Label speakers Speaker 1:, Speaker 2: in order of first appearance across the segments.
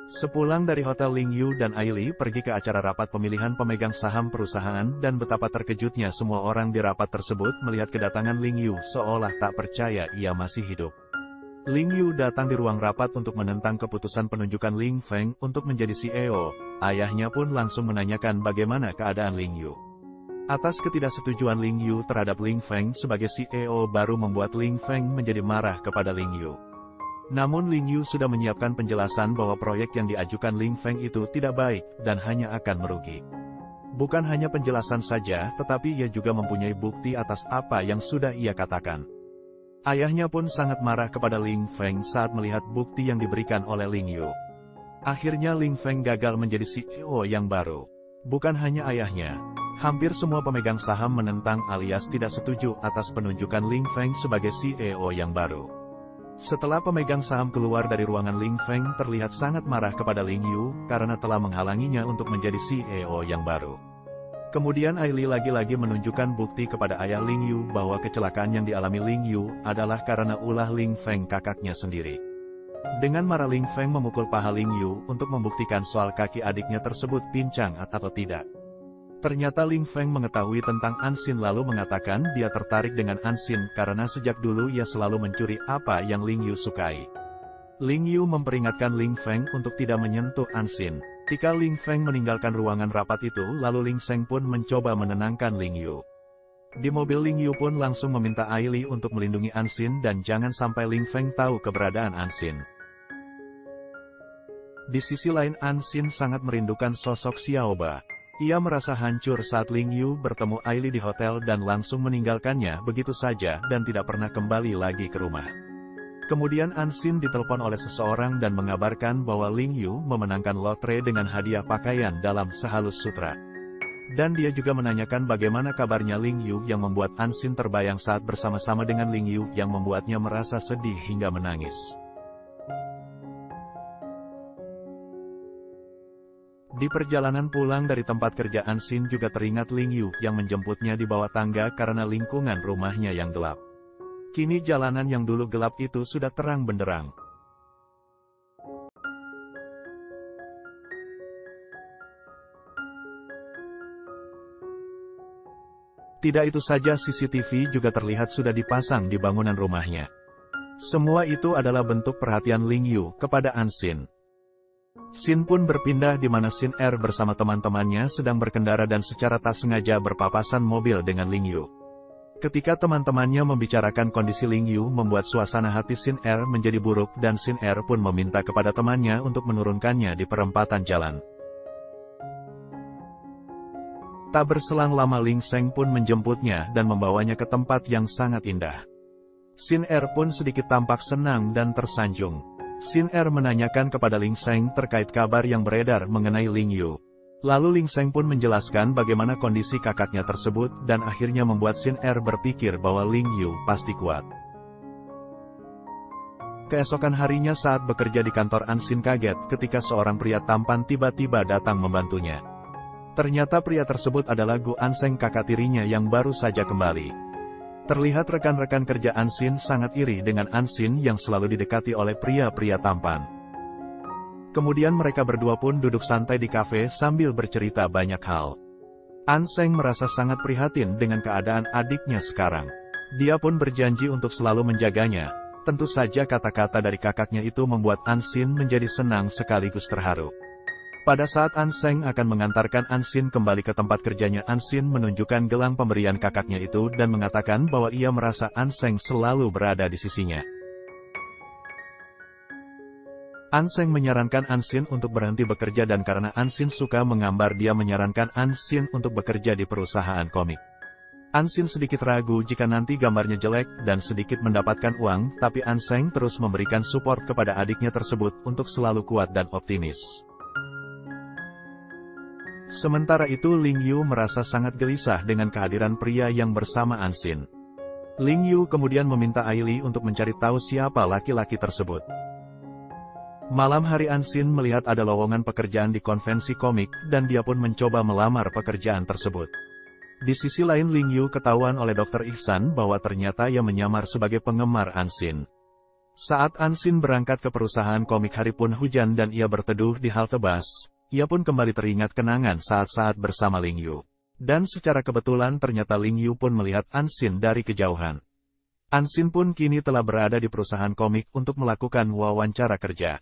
Speaker 1: Sepulang dari hotel, Ling Yu dan Aili pergi ke acara rapat pemilihan pemegang saham perusahaan dan betapa terkejutnya semua orang di rapat tersebut melihat kedatangan Ling Yu seolah tak percaya ia masih hidup. Ling Yu datang di ruang rapat untuk menentang keputusan penunjukan Ling Feng untuk menjadi CEO. Ayahnya pun langsung menanyakan bagaimana keadaan Ling Yu. Atas ketidaksetujuan Ling Yu terhadap Ling Feng sebagai CEO baru membuat Ling Feng menjadi marah kepada Ling Yu. Namun Ling Yu sudah menyiapkan penjelasan bahwa proyek yang diajukan Ling Feng itu tidak baik dan hanya akan merugi. Bukan hanya penjelasan saja, tetapi ia juga mempunyai bukti atas apa yang sudah ia katakan. Ayahnya pun sangat marah kepada Ling Feng saat melihat bukti yang diberikan oleh Ling Yu. Akhirnya Ling Feng gagal menjadi CEO yang baru. Bukan hanya ayahnya, hampir semua pemegang saham menentang alias tidak setuju atas penunjukan Ling Feng sebagai CEO yang baru. Setelah pemegang saham keluar dari ruangan, Ling Feng terlihat sangat marah kepada Ling Yu karena telah menghalanginya untuk menjadi CEO yang baru. Kemudian Aili lagi-lagi menunjukkan bukti kepada ayah Ling Yu bahwa kecelakaan yang dialami Ling Yu adalah karena ulah Ling Feng kakaknya sendiri. Dengan marah, Ling Feng memukul paha Ling Yu untuk membuktikan soal kaki adiknya tersebut pincang atau tidak. Ternyata Ling Feng mengetahui tentang Anxin lalu mengatakan dia tertarik dengan Anxin karena sejak dulu ia selalu mencuri apa yang Ling Yu sukai. Ling Yu memperingatkan Ling Feng untuk tidak menyentuh Anxin. Ketika Ling Feng meninggalkan ruangan rapat itu, lalu Ling Sheng pun mencoba menenangkan Ling Yu. Di mobil, Ling Yu pun langsung meminta Aili untuk melindungi Anxin dan jangan sampai Ling Feng tahu keberadaan Anxin. Di sisi lain, Anxin sangat merindukan sosok Xiaoba. Ia merasa hancur saat Ling Yu bertemu Aili di hotel dan langsung meninggalkannya begitu saja dan tidak pernah kembali lagi ke rumah. Kemudian Anxin ditelepon oleh seseorang dan mengabarkan bahwa Ling Yu memenangkan lotre dengan hadiah pakaian dalam sehalus sutra. Dan dia juga menanyakan bagaimana kabarnya Ling Yu yang membuat Anxin terbayang saat bersama-sama dengan Ling Yu yang membuatnya merasa sedih hingga menangis. Di perjalanan pulang dari tempat kerja, Anxin juga teringat Ling Yu yang menjemputnya di bawah tangga karena lingkungan rumahnya yang gelap. Kini jalanan yang dulu gelap itu sudah terang benderang. Tidak itu saja, CCTV juga terlihat sudah dipasang di bangunan rumahnya. Semua itu adalah bentuk perhatian Ling Yu kepada Anxin. Scene pun berpindah di mana Xin Er bersama teman-temannya sedang berkendara dan secara tak sengaja berpapasan mobil dengan Ling Yu. Ketika teman-temannya membicarakan kondisi Ling Yu membuat suasana hati Xin Er menjadi buruk dan Xin Er pun meminta kepada temannya untuk menurunkannya di perempatan jalan. Tak berselang lama Ling Sheng pun menjemputnya dan membawanya ke tempat yang sangat indah. Xin Er pun sedikit tampak senang dan tersanjung. Xin Er menanyakan kepada Ling Sheng terkait kabar yang beredar mengenai Ling Yu. Lalu Ling Sheng pun menjelaskan bagaimana kondisi kakaknya tersebut dan akhirnya membuat Xin Er berpikir bahwa Ling Yu pasti kuat. Keesokan harinya saat bekerja di kantor, Anxin kaget ketika seorang pria tampan tiba-tiba datang membantunya. Ternyata pria tersebut adalah Gu Ansheng, kakak tirinya yang baru saja kembali. Terlihat rekan-rekan kerja Anxin sangat iri dengan Anxin yang selalu didekati oleh pria-pria tampan. Kemudian mereka berdua pun duduk santai di kafe sambil bercerita banyak hal. Ansheng merasa sangat prihatin dengan keadaan adiknya sekarang. Dia pun berjanji untuk selalu menjaganya. Tentu saja kata-kata dari kakaknya itu membuat Anxin menjadi senang sekaligus terharu. Pada saat Ansheng akan mengantarkan Anxin kembali ke tempat kerjanya, Anxin menunjukkan gelang pemberian kakaknya itu dan mengatakan bahwa ia merasa Ansheng selalu berada di sisinya. Ansheng menyarankan Anxin untuk berhenti bekerja dan karena Anxin suka menggambar, dia menyarankan Anxin untuk bekerja di perusahaan komik. Anxin sedikit ragu jika nanti gambarnya jelek dan sedikit mendapatkan uang, tapi Ansheng terus memberikan support kepada adiknya tersebut untuk selalu kuat dan optimis. Sementara itu Ling Yu merasa sangat gelisah dengan kehadiran pria yang bersama Anxin. Ling Yu kemudian meminta Aili untuk mencari tahu siapa laki-laki tersebut. Malam hari Anxin melihat ada lowongan pekerjaan di konvensi komik dan dia pun mencoba melamar pekerjaan tersebut. Di sisi lain Ling Yu ketahuan oleh Dr. Ihsan bahwa ternyata ia menyamar sebagai penggemar Anxin. Saat Ansin berangkat ke perusahaan komik hari pun hujan dan ia berteduh di halte bus, ia pun kembali teringat kenangan saat-saat bersama Ling Yu. Dan secara kebetulan ternyata Ling Yu pun melihat Ansin dari kejauhan. Ansin pun kini telah berada di perusahaan komik untuk melakukan wawancara kerja.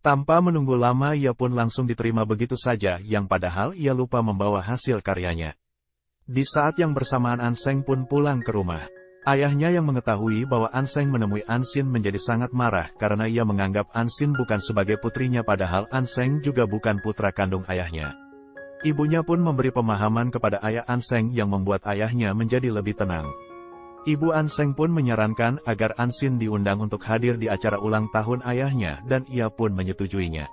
Speaker 1: Tanpa menunggu lama ia pun langsung diterima begitu saja yang padahal ia lupa membawa hasil karyanya. Di saat yang bersamaan Anseng pun pulang ke rumah. Ayahnya yang mengetahui bahwa Anseng menemui Ansin menjadi sangat marah karena ia menganggap Ansin bukan sebagai putrinya padahal Anseng juga bukan putra kandung ayahnya. Ibunya pun memberi pemahaman kepada ayah Anseng yang membuat ayahnya menjadi lebih tenang. Ibu Anseng pun menyarankan agar Ansin diundang untuk hadir di acara ulang tahun ayahnya dan ia pun menyetujuinya.